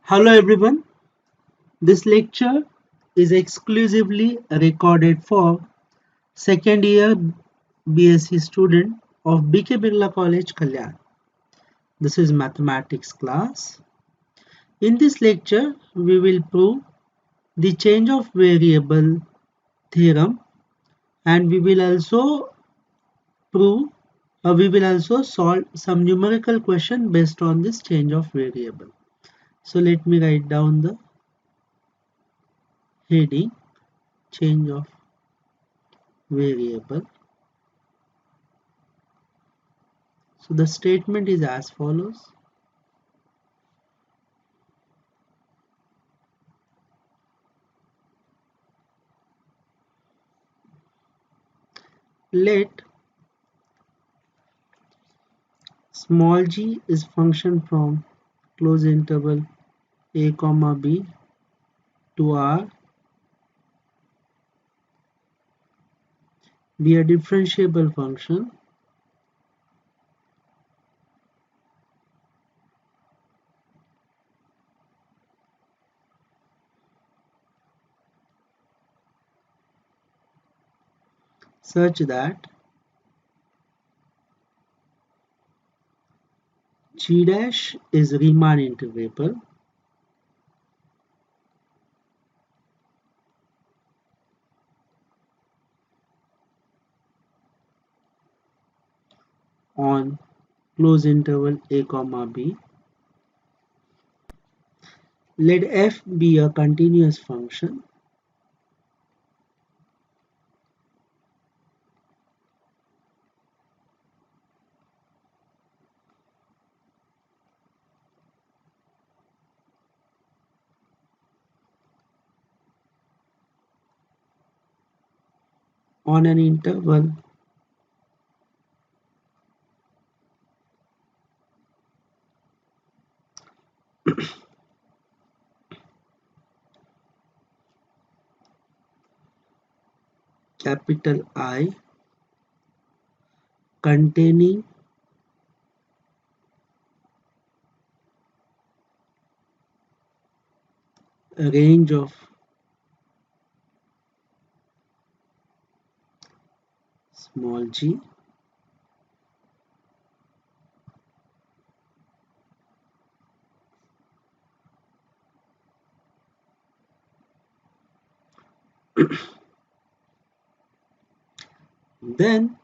Hello everyone, this lecture is exclusively recorded for second year BSc student of BK Birla College, Kalyan. This is mathematics class. In this lecture, we will prove the change of variable theorem, and we will also solve some numerical question based on this change of variable. So let me write down the heading, change of variable. So the statement is as follows. Let small g is function from close interval a comma b to r be a differentiable function such that g dash is Riemann integrable on close interval a comma b. Let f be a continuous function on an interval capital I containing a range of small g then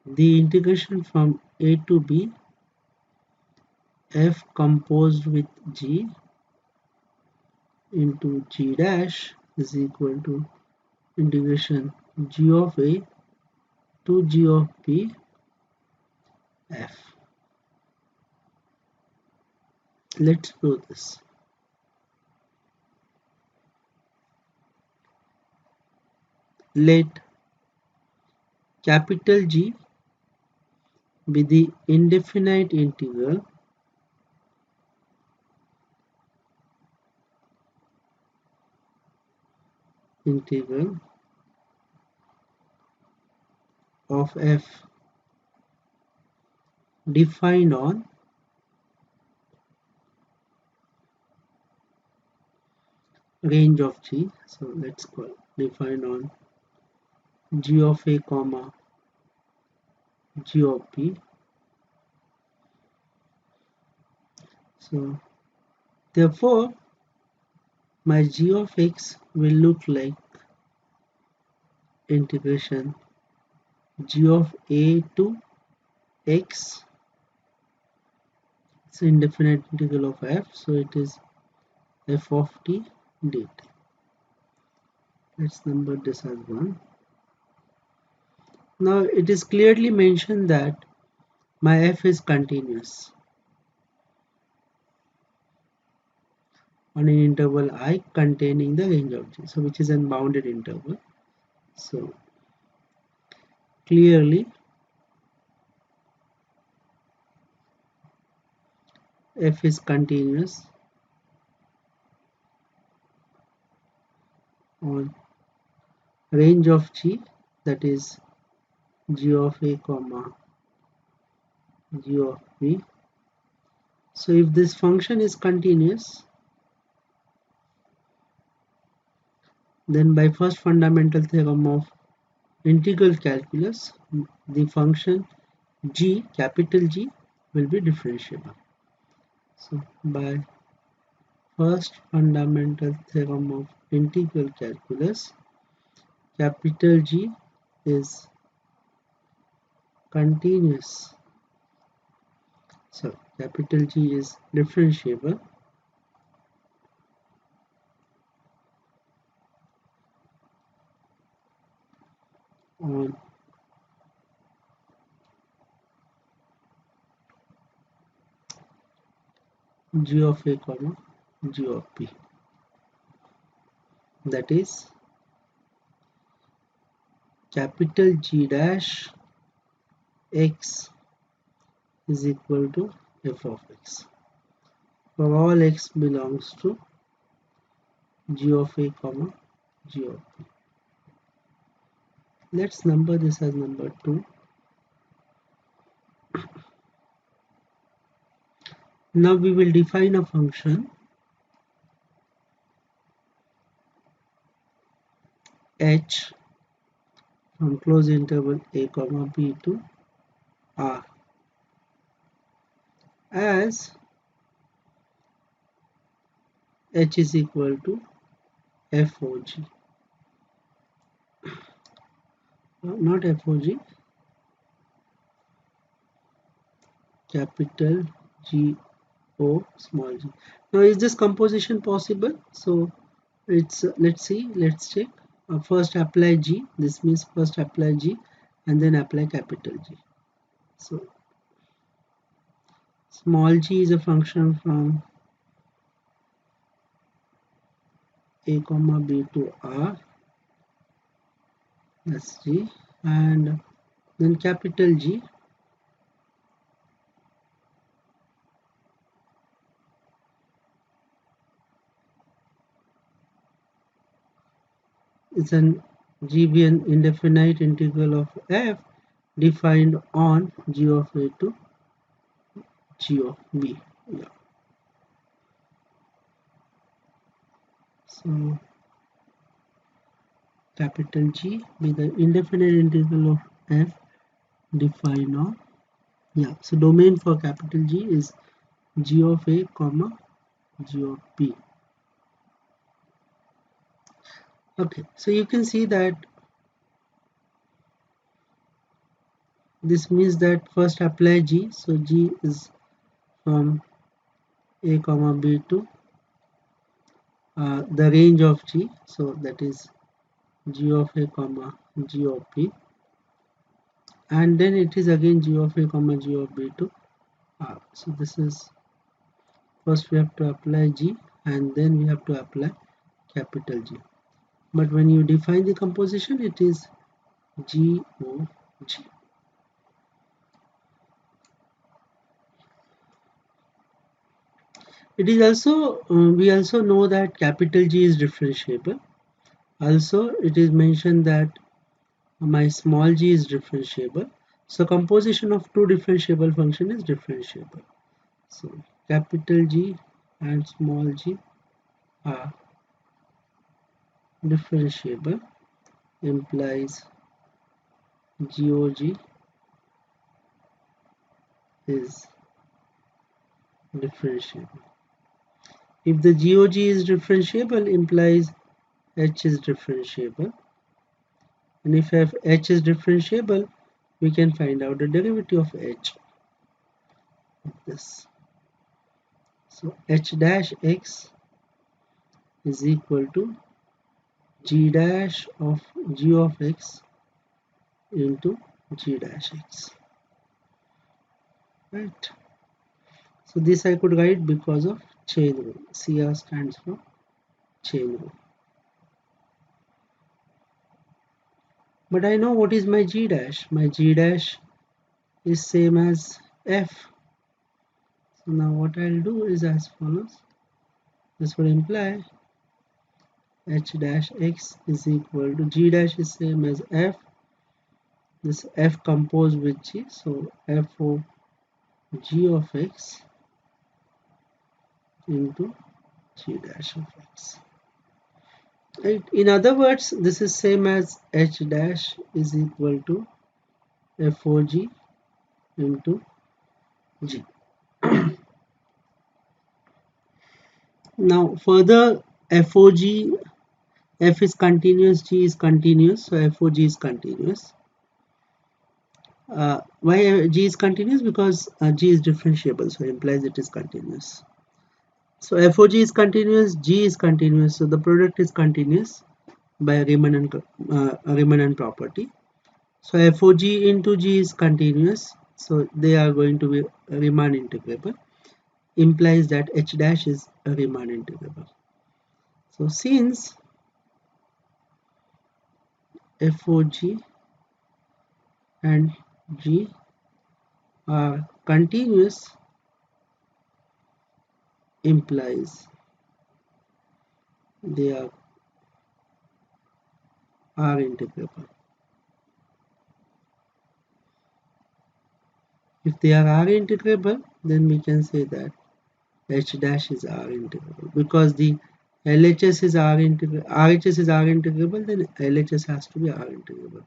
the integration from a to b f composed with g into g dash is equal to integration g of a to g of b f. Let's do this. Let capital G be the indefinite integral of f defined on range of g. So let's call defined on g of a comma g of b. So therefore my g of x will look like integration g of a to x. It's indefinite integral of f, so it is f of t dt. Let's number this as 1. Now it is clearly mentioned that my f is continuous on an interval I containing the range of g, so which is an bounded interval. So clearly f is continuous on range of g, that is g of a comma g of b. So if this function is continuous, then by first fundamental theorem of integral calculus, the function g, capital G, will be differentiable. So by first fundamental theorem of integral calculus, capital G is continuous. So capital G is differentiable on g of a comma g of b. That is capital G dash x is equal to f of x for all x belongs to g of a comma g of b. Let's number this as number 2. Now we will define a function h from closed interval a comma b to r as h is equal to FOG, not FOG, capital G O small g. Now is this composition possible? So it's let's see, let's check. First apply G, this means first apply G and then apply capital G. So small g is a function from a comma b to r, that's G, and then capital G is an G be an indefinite integral of f defined on g of a to g of b. Yeah. So capital G be the indefinite integral of f defined on, yeah, so domain for capital G is g of a comma g of b. Okay, so you can see that this means that first apply G, so G is from a comma b to the range of G, so that is g of a comma g of b, and then it is again g of a comma g of b to r. So this is first we have to apply G and then we have to apply capital G, but when you define the composition it is G O G. It is also we also know that capital G is differentiable. Also it is mentioned that my small g is differentiable, so composition of two differentiable function is differentiable. So capital G and small g are differentiable, implies GOG is differentiable. If the GOG is differentiable, implies H is differentiable, and if H is differentiable, we can find out the derivative of H of this. So H dash x is equal to G dash of G of x into G dash x, right? So this I could write because of chain rule. CR stands for chain rule. But I know what is my G dash. My G dash is same as F. So now what I'll do is as follows. This would imply H dash x is equal to G dash is same as F. this f composed with g, so f of g of x into g dash of x. Right? In other words, this is same as h dash is equal to f of g into g. Now further, f of g, f is continuous, g is continuous, so f of g is continuous. Why g is continuous? Because g is differentiable, so it implies it is continuous. So f of g is continuous, g is continuous, so the product is continuous by Riemann property. So f of g into g is continuous, so they are going to be Riemann integrable, implies that h dash is a Riemann integrable. So since f of g and g are continuous, implies they are R integrable. If they are R integrable, then we can say that h dash is R integrable, because the LHS is R integrable, RHS is R integrable, then LHS has to be R integrable.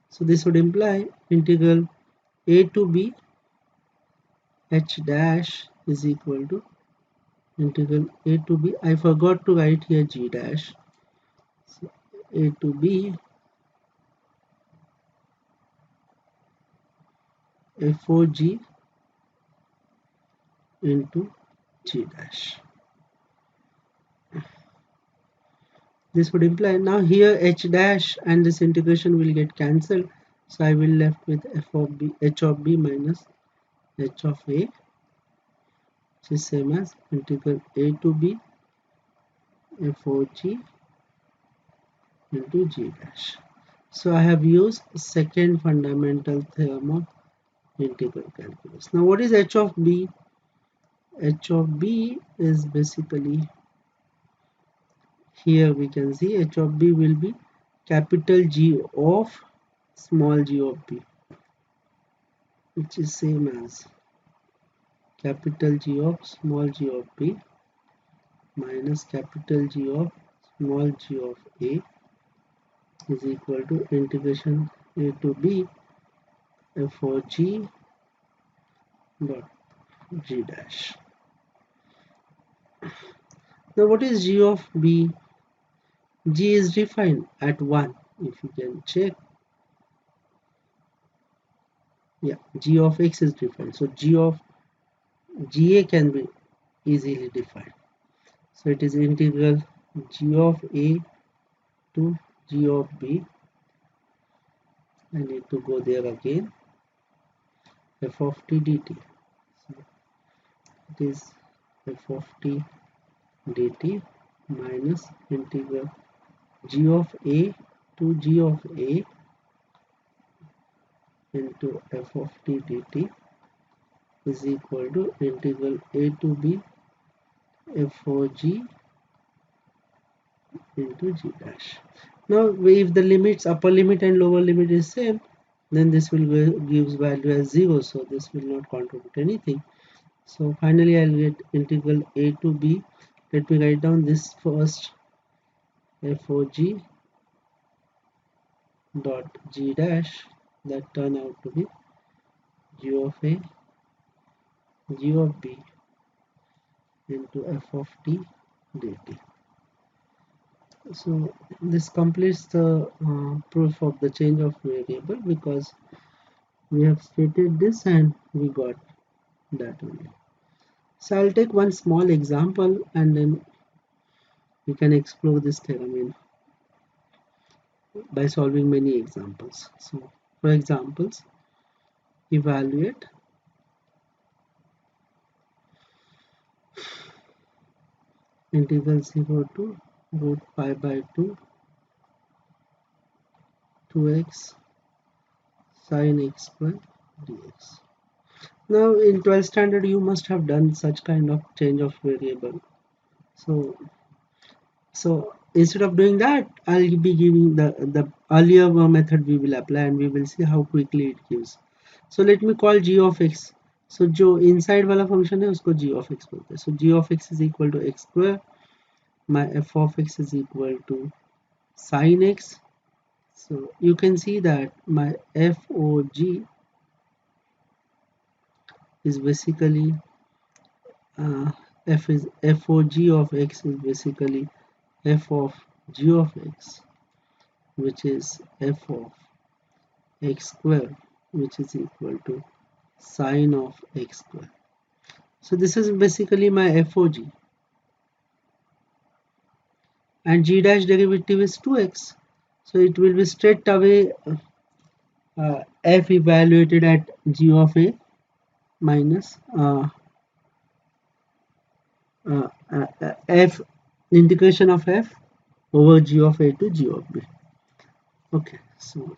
So this would imply integral a to b h dash is equal to integral a to b. I forgot to write here g dash. So a to b f of g into g dash. This would imply, now here h dash and this integration will get cancelled, so I will left with f of b, h of b minus h of a, which is same as integral a to b f of g into g dash. So I have used second fundamental theorem of integral calculus. Now what is h of b? H of b is basically, here we can see h of b will be capital G of small g of b, which is same as capital G of small g of b minus capital G of small g of a is equal to integration a to b f of g dot g dash. Now what is g of b? G is defined at 1, if you can check. Yeah, g of x is defined, so g of ga can be easily defined. So it is integral g of a to g of b. I need to go there again. F of t dt. So it is f of t dt minus integral g of a to g of a into f of t dt is equal to integral a to b f of g into g dash. Now if the limits, upper limit and lower limit is same, then this will gives value as 0, so this will not contribute anything. So finally I'll get integral a to b. Let me write down this first, f of g dot g dash, that turn out to be g of a, g of b into f of t dt. So this completes the proof of the change of variable, because we have stated this and we got that only. So I'll take one small example and then we can explore this theorem by solving many examples. So for examples, evaluate integral 0 to root pi by 2 2x sin x square dx. Now in 12th standard you must have done such kind of change of variable. So instead of doing that, I'll be giving the earlier method we will apply, and we will see how quickly it gives. So let me call g of x. So जो inside वाला function है उसको g of x बोलते हैं. So g of x is equal to x square. My f of x is equal to sin x. So you can see that my FOG is basically FOG of x is basically f of g of x, which is f of x square, which is equal to sine of x square. So this is basically my FOG, and g dash derivative is 2x. So it will be straight away f evaluated at g of a minus f integration of f over g of a to g of b. Okay, so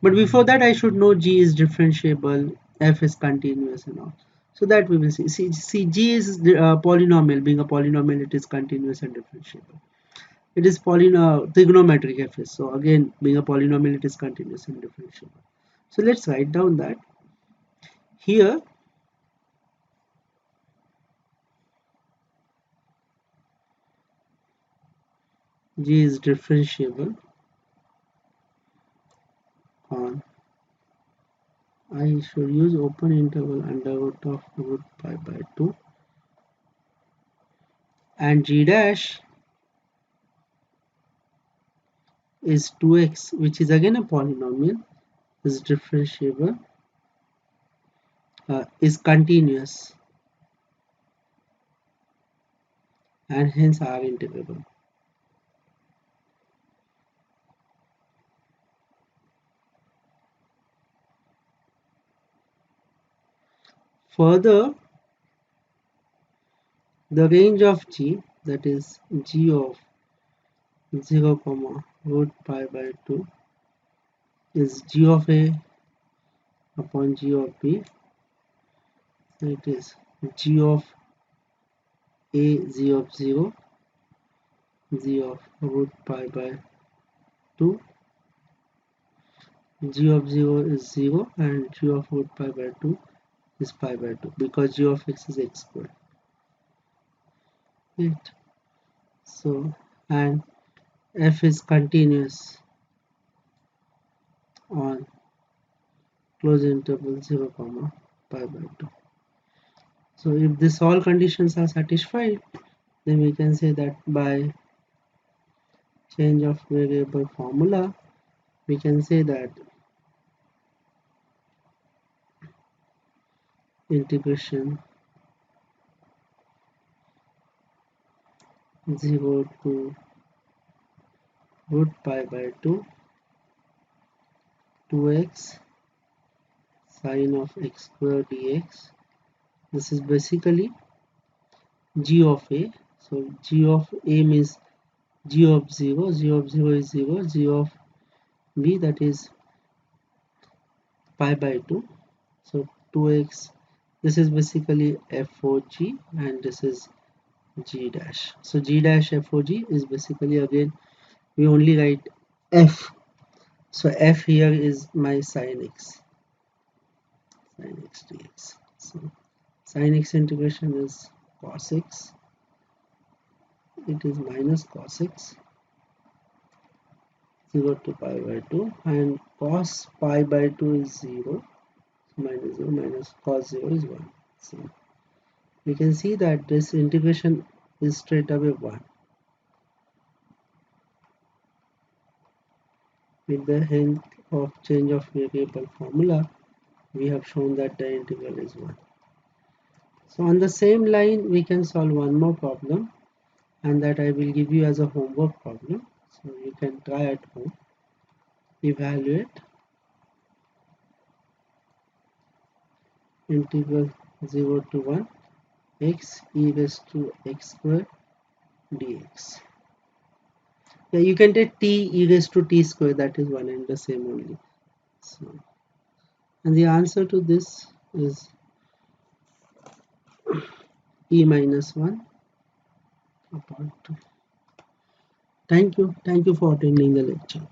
but before that I should know g is differentiable, f is continuous and all. So that we will see. See g is polynomial. Being a polynomial, it is continuous and differentiable. It is trigonometric f is. So again, being a polynomial, it is continuous and differentiable. So let's write down that here g is differentiable on, I should use open interval under root of root pi by 2, and g dash is 2x, which is again a polynomial, is differentiable, is continuous, and hence are integrable. Further, the range of g, that is g of 0 comma root pi by 2, is g of a upon g of b. So it is g of a, z of 0, z of root pi by 2, g of 0 is 0, and g of root pi by 2 is pi by 2, because g of x is x squared. Right. So, and f is continuous on closed interval 0 comma pi by 2. So if this all conditions are satisfied, then we can say that by change of variable formula, we can say that integration 0 to root pi by 2, 2x sine of x square dx. This is basically g of a. So g of a means g of 0, g of 0 is 0, g of b, that is pi by 2. So 2x, this is basically FOG, and this is g dash. So g dash FOG is basically, again we only write f. So f here is my sin x dx. So sin x integration is cos x, it is minus cos x 0 to pi by 2, and cos pi by 2 is 0, minus 0 minus cos 0 is 1. So we can see that this integration is straight away 1. With the help of change of variable formula, we have shown that the integral is 1. So on the same line, we can solve one more problem, and that I will give you as a homework problem. So you can try at home. Evaluate integral 0 to 1 x e raised to x square dx. Yeah, you can take t e raised to t square, that is one and the same only. So, and the answer to this is e minus 1 upon 2. Thank you for attending the lecture.